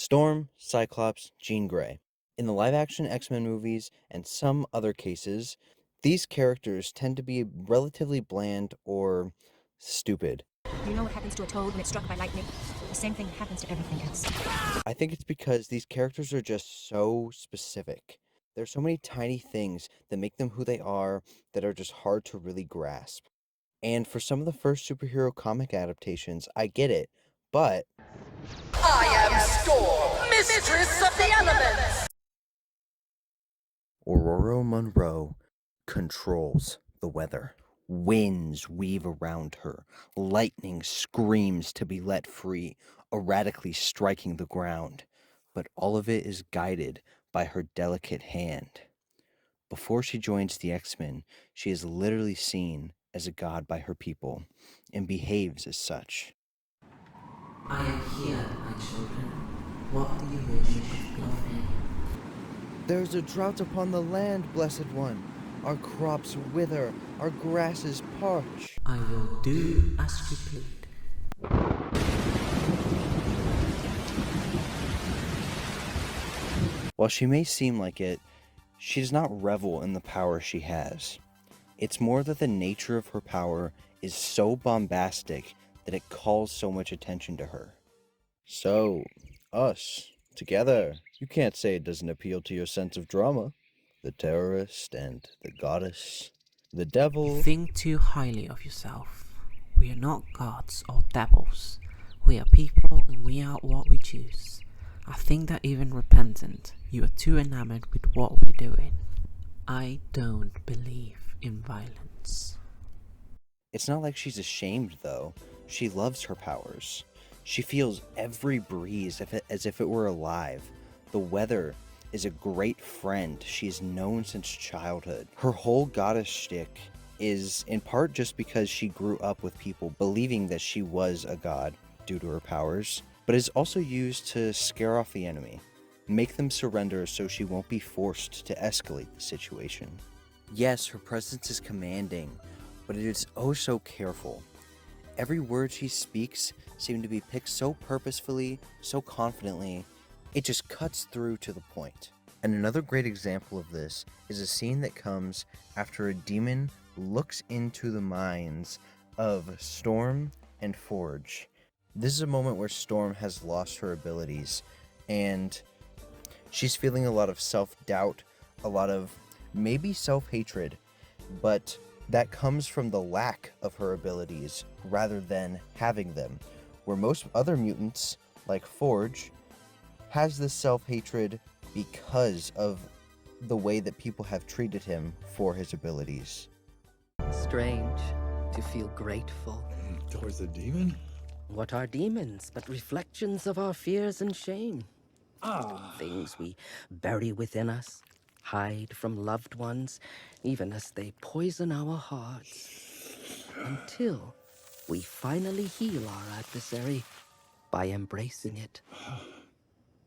Storm, Cyclops, Jean Grey. In the live-action X-Men movies and some other cases, these characters tend to be relatively bland or stupid. You know what happens to a toad when it's struck by lightning? The same thing happens to everything else. I think it's because these characters are just so specific. There's so many tiny things that make them who they are that are just hard to really grasp. And for some of the first superhero comic adaptations, I get it, but I am Storm, mistress of the elements! Aurora Monroe controls the weather. Winds weave around her. Lightning screams to be let free, erratically striking the ground. But all of it is guided by her delicate hand. Before she joins the X-Men, she is literally seen as a god by her people and behaves as such. I am here, my children. What do you wish of me? There's a drought upon the land, Blessed One. Our crops wither, our grasses parch. I will do as you plead. While she may seem like it, she does not revel in the power she has. It's more that the nature of her power is so bombastic that it calls so much attention to her. So, us, together, you can't say it doesn't appeal to your sense of drama. The terrorist and the goddess, the devil. You think too highly of yourself. We are not gods or devils. We are people and we are what we choose. I think that even repentant, you are too enamored with what we're doing. I don't believe in violence. It's not like she's ashamed, though. She loves her powers. She feels every breeze as if it were alive. The weather is a great friend she's known since childhood. Her whole goddess shtick is in part just because she grew up with people believing that she was a god due to her powers, but is also used to scare off the enemy, make them surrender so she won't be forced to escalate the situation. Yes, her presence is commanding, but it is oh so careful. Every word she speaks seems to be picked so purposefully, so confidently, it just cuts through to the point. And another great example of this is a scene that comes after a demon looks into the minds of Storm and Forge. This is a moment where Storm has lost her abilities, and she's feeling a lot of self-doubt, a lot of maybe self-hatred, but that comes from the lack of her abilities rather than having them, where most other mutants, like Forge, has this self-hatred because of the way that people have treated him for his abilities. Strange to feel grateful. Towards the demon? What are demons but reflections of our fears and shame? Things we bury within us, hide from loved ones, even as they poison our hearts, until we finally heal our adversary by embracing it.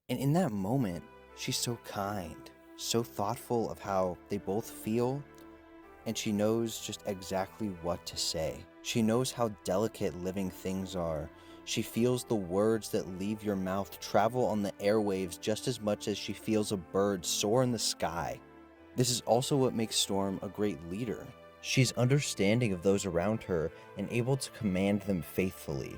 And in that moment, she's so kind, so thoughtful of how they both feel, and she knows just exactly what to say. She knows how delicate living things are. She feels the words that leave your mouth travel on the airwaves just as much as she feels a bird soar in the sky. This is also what makes Storm a great leader. She's understanding of those around her and able to command them faithfully.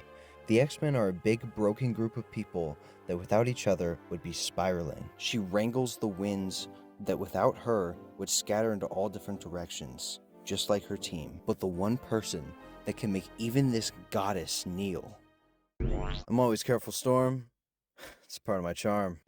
The X-Men are a big, broken group of people that without each other would be spiraling. She wrangles the winds that without her would scatter into all different directions, just like her team. But the one person that can make even this goddess kneel. I'm always careful, Storm. It's part of my charm.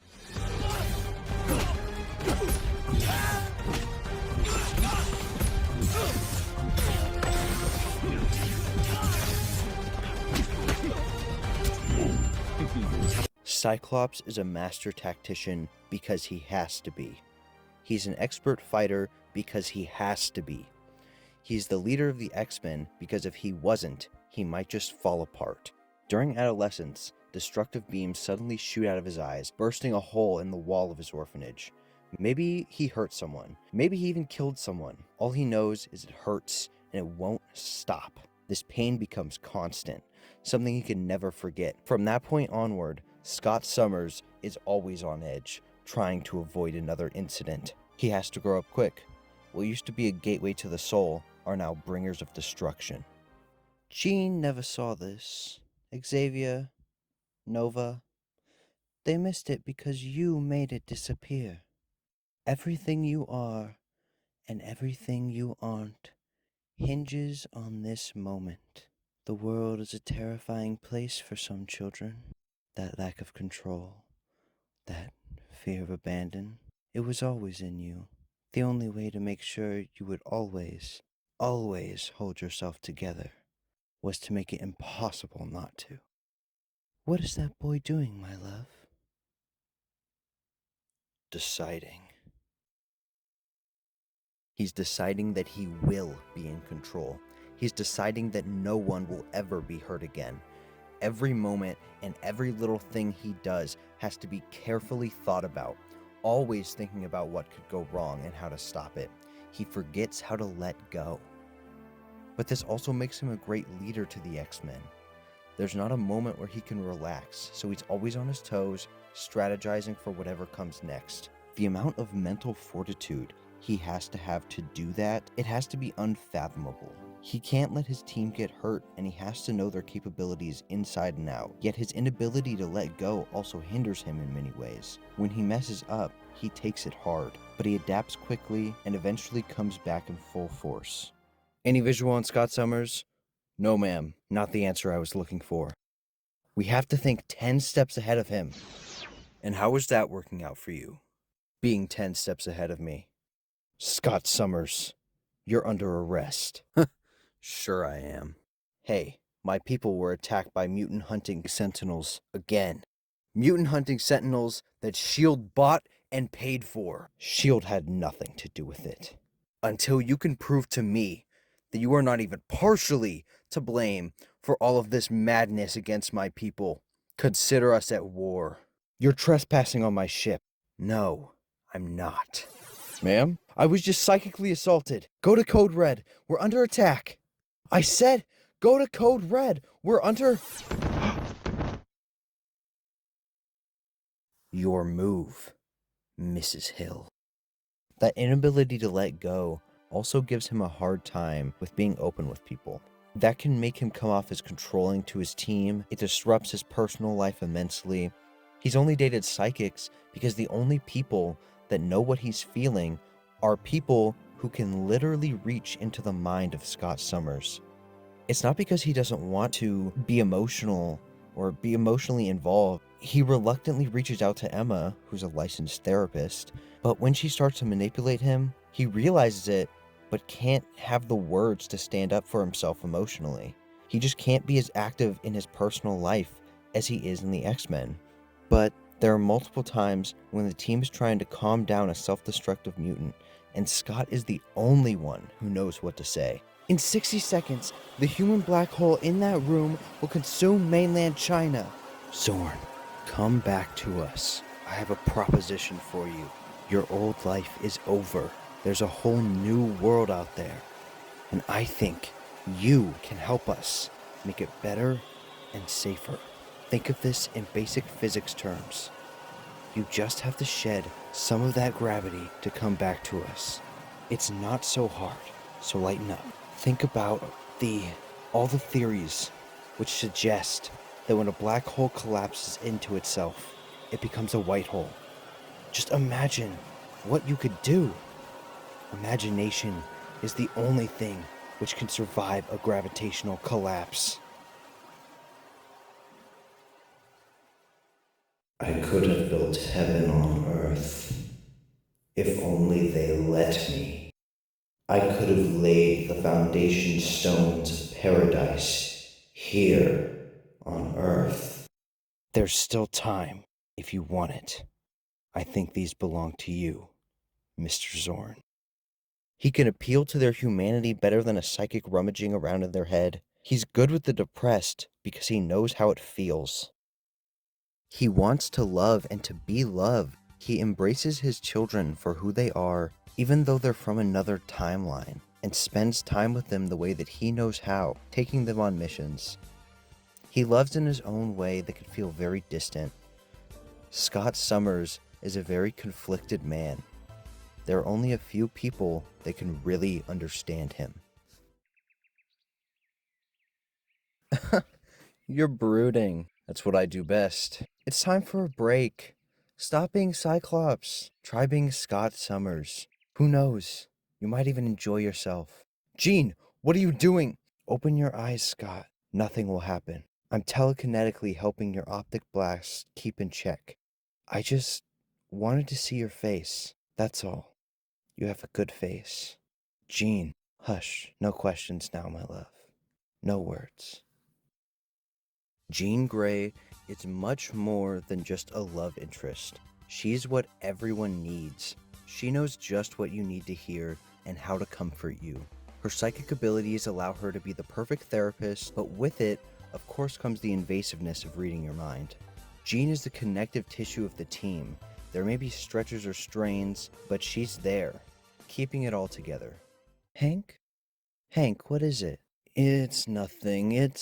Cyclops is a master tactician because he has to be. He's an expert fighter because he has to be. He's the leader of the X-Men because if he wasn't, he might just fall apart. During adolescence, destructive beams suddenly shoot out of his eyes, bursting a hole in the wall of his orphanage. Maybe he hurt someone. Maybe he even killed someone. All he knows is it hurts and it won't stop. This pain becomes constant, something he can never forget. From that point onward, Scott Summers is always on edge, trying to avoid another incident. He has to grow up quick. What used to be a gateway to the soul are now bringers of destruction. Jean never saw this. Xavier, Nova, they missed it because you made it disappear. Everything you are and everything you aren't hinges on this moment. The world is a terrifying place for some children. That lack of control, that fear of abandon, it was always in you. The only way to make sure you would always hold yourself together was to make it impossible not to. What is that boy doing, my love? Deciding. He's deciding that he will be in control. He's deciding that no one will ever be hurt again. Every moment and every little thing he does has to be carefully thought about, always thinking about what could go wrong and how to stop it. He forgets how to let go. But this also makes him a great leader to the X-Men. There's not a moment where he can relax, so he's always on his toes, strategizing for whatever comes next. The amount of mental fortitude he has to do that, it has to be unfathomable. He can't let his team get hurt, and he has to know their capabilities inside and out. Yet his inability to let go also hinders him in many ways. When he messes up, he takes it hard, but he adapts quickly and eventually comes back in full force. Any visual on Scott Summers? No, ma'am, not the answer I was looking for. We have to think 10 steps ahead of him. And how is that working out for you? Being 10 steps ahead of me. Scott Summers, you're under arrest. Sure I am. Hey, my people were attacked by mutant hunting sentinels again. Mutant hunting sentinels that S.H.I.E.L.D. bought and paid for. S.H.I.E.L.D. had nothing to do with it. Until you can prove to me that you are not even partially to blame for all of this madness against my people, consider us at war. You're trespassing on my ship. No, I'm not. Ma'am? I was just psychically assaulted. Go to Code Red. We're under attack. I said, go to Code Red. We're under... Your move, Mrs. Hill. That inability to let go also gives him a hard time with being open with people. That can make him come off as controlling to his team. It disrupts his personal life immensely. He's only dated psychics because the only people that know what he's feeling are people who can literally reach into the mind of Scott Summers. It's not because he doesn't want to be emotional or be emotionally involved. He reluctantly reaches out to Emma, who's a licensed therapist, but when she starts to manipulate him, he realizes it, but can't have the words to stand up for himself emotionally. He just can't be as active in his personal life as he is in the X-Men. But there are multiple times when the team is trying to calm down a self-destructive mutant, and Scott is the only one who knows what to say. In 60 seconds, the human black hole in that room will consume mainland China. Zorn, come back to us. I have a proposition for you. Your old life is over. There's a whole new world out there. And I think you can help us make it better and safer. Think of this in basic physics terms. You just have to shed some of that gravity to come back to us. It's not so hard, so lighten up. Think about all the theories which suggest that when a black hole collapses into itself, it becomes a white hole. Just imagine what you could do. Imagination is the only thing which can survive a gravitational collapse. I could have built heaven on earth, if only they let me. I could have laid the foundation stones of paradise here on earth. There's still time if you want it. I think these belong to you, Mr. Zorn. He can appeal to their humanity better than a psychic rummaging around in their head. He's good with the depressed because he knows how it feels. He wants to love and to be loved. He embraces his children for who they are, even though they're from another timeline, and spends time with them the way that he knows how, taking them on missions. He loves in his own way that can feel very distant, Scott Summers is a very conflicted man. There are only a few people that can really understand him. You're brooding. That's what I do best. It's time for a break. Stop being Cyclops. Try being Scott Summers. Who knows? You might even enjoy yourself. Jean, what are you doing? Open your eyes, Scott. Nothing will happen. I'm telekinetically helping your optic blast keep in check. I just wanted to see your face. That's all. You have a good face. Jean, hush. No questions now, my love. No words. Jean Grey is much more than just a love interest. She's what everyone needs. She knows just what you need to hear and how to comfort you. Her psychic abilities allow her to be the perfect therapist, but with it, of course, comes the invasiveness of reading your mind. Jean is the connective tissue of the team. There may be stretches or strains, but she's there, keeping it all together. Hank? Hank, what is it? It's nothing.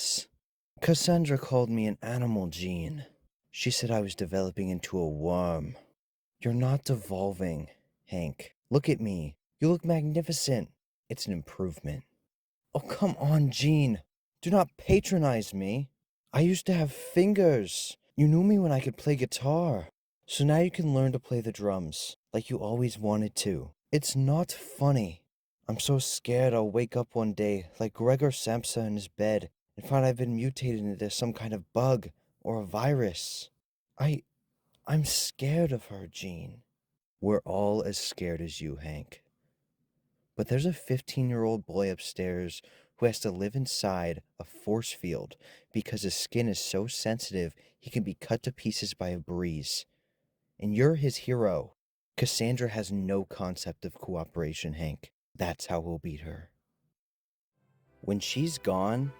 Cassandra called me an animal, Jean. She said I was developing into a worm. You're not devolving, Hank. Look at me. You look magnificent. It's an improvement. Oh, come on, Jean. Do not patronize me. I used to have fingers. You knew me when I could play guitar. So now you can learn to play the drums, like you always wanted to. It's not funny. I'm so scared I'll wake up one day, like Gregor Samsa in his bed, and find I've been mutated into some kind of bug or a virus. I'm scared of her, Jean. We're all as scared as you, Hank. But there's a 15-year-old boy upstairs who has to live inside a force field because his skin is so sensitive he can be cut to pieces by a breeze. And you're his hero. Cassandra has no concept of cooperation, Hank. That's how we'll beat her. When she's gone,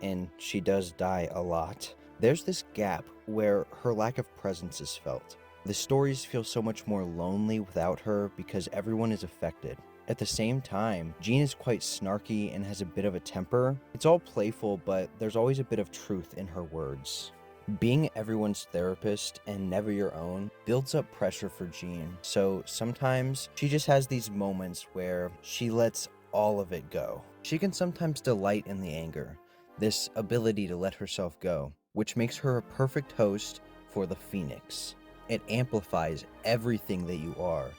and she does die a lot, there's this gap where her lack of presence is felt. The stories feel so much more lonely without her because everyone is affected. At the same time, Jean is quite snarky and has a bit of a temper. It's all playful, but there's always a bit of truth in her words. Being everyone's therapist and never your own builds up pressure for Jean, so sometimes she just has these moments where she lets all of it go. She can sometimes delight in the anger, this ability to let herself go, which makes her a perfect host for the Phoenix. It amplifies everything that you are,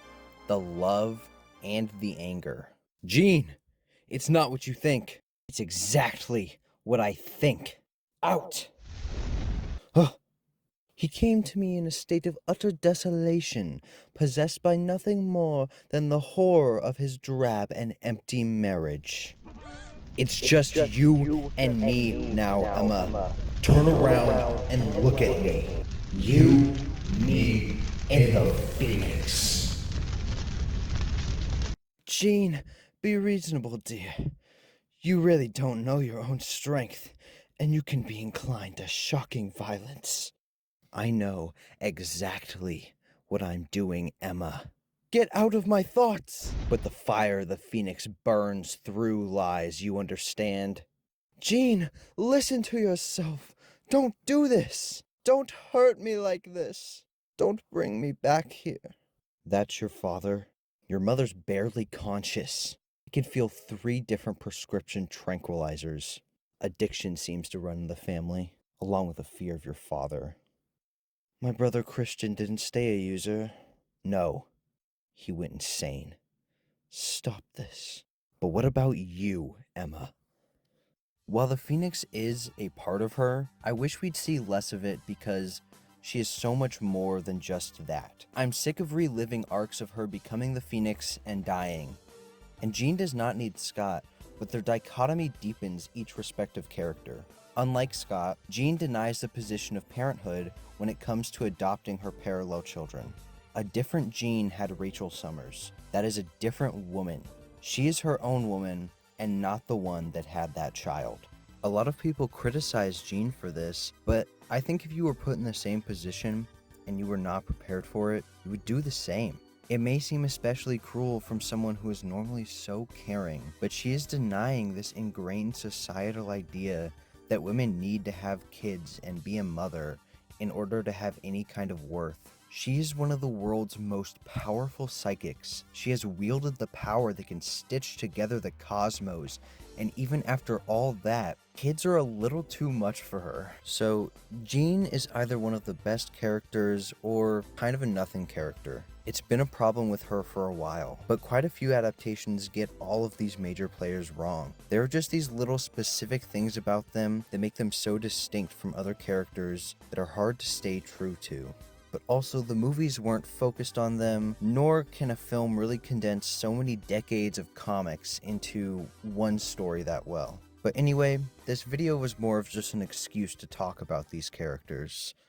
the love and the anger. Jean, it's not what you think. It's exactly what I think. Out! He came to me in a state of utter desolation, possessed by nothing more than the horror of his drab and empty marriage. It's just you and me now, Emma. Turn around and look at me. You, me, and the Phoenix. Jean, be reasonable, dear. You really don't know your own strength, and you can be inclined to shocking violence. I know exactly what I'm doing, Emma. Get out of my thoughts! But the fire of the Phoenix burns through lies, you understand? Jean, listen to yourself. Don't do this. Don't hurt me like this. Don't bring me back here. That's your father? Your mother's barely conscious. I can feel 3 different prescription tranquilizers. Addiction seems to run in the family, along with the fear of your father. My brother Christian didn't stay a user. No, he went insane. Stop this. But what about you, Emma? While the Phoenix is a part of her, I wish we'd see less of it because she is so much more than just that. I'm sick of reliving arcs of her becoming the Phoenix and dying. And Jean does not need Scott, but their dichotomy deepens each respective character. Unlike Scott, Jean denies the position of parenthood when it comes to adopting her parallel children. A different Jean had Rachel Summers. That is a different woman. She is her own woman and not the one that had that child. A lot of people criticize Jean for this, but I think if you were put in the same position and you were not prepared for it, you would do the same. It may seem especially cruel from someone who is normally so caring, but she is denying this ingrained societal idea that women need to have kids and be a mother in order to have any kind of worth. She is one of the world's most powerful psychics. She has wielded the power that can stitch together the cosmos, and even after all that, kids are a little too much for her. So, Jean is either one of the best characters or kind of a nothing character. It's been a problem with her for a while, but quite a few adaptations get all of these major players wrong. There are just these little specific things about them that make them so distinct from other characters that are hard to stay true to. But also the movies weren't focused on them, nor can a film really condense so many decades of comics into one story that well. But anyway, this video was more of just an excuse to talk about these characters.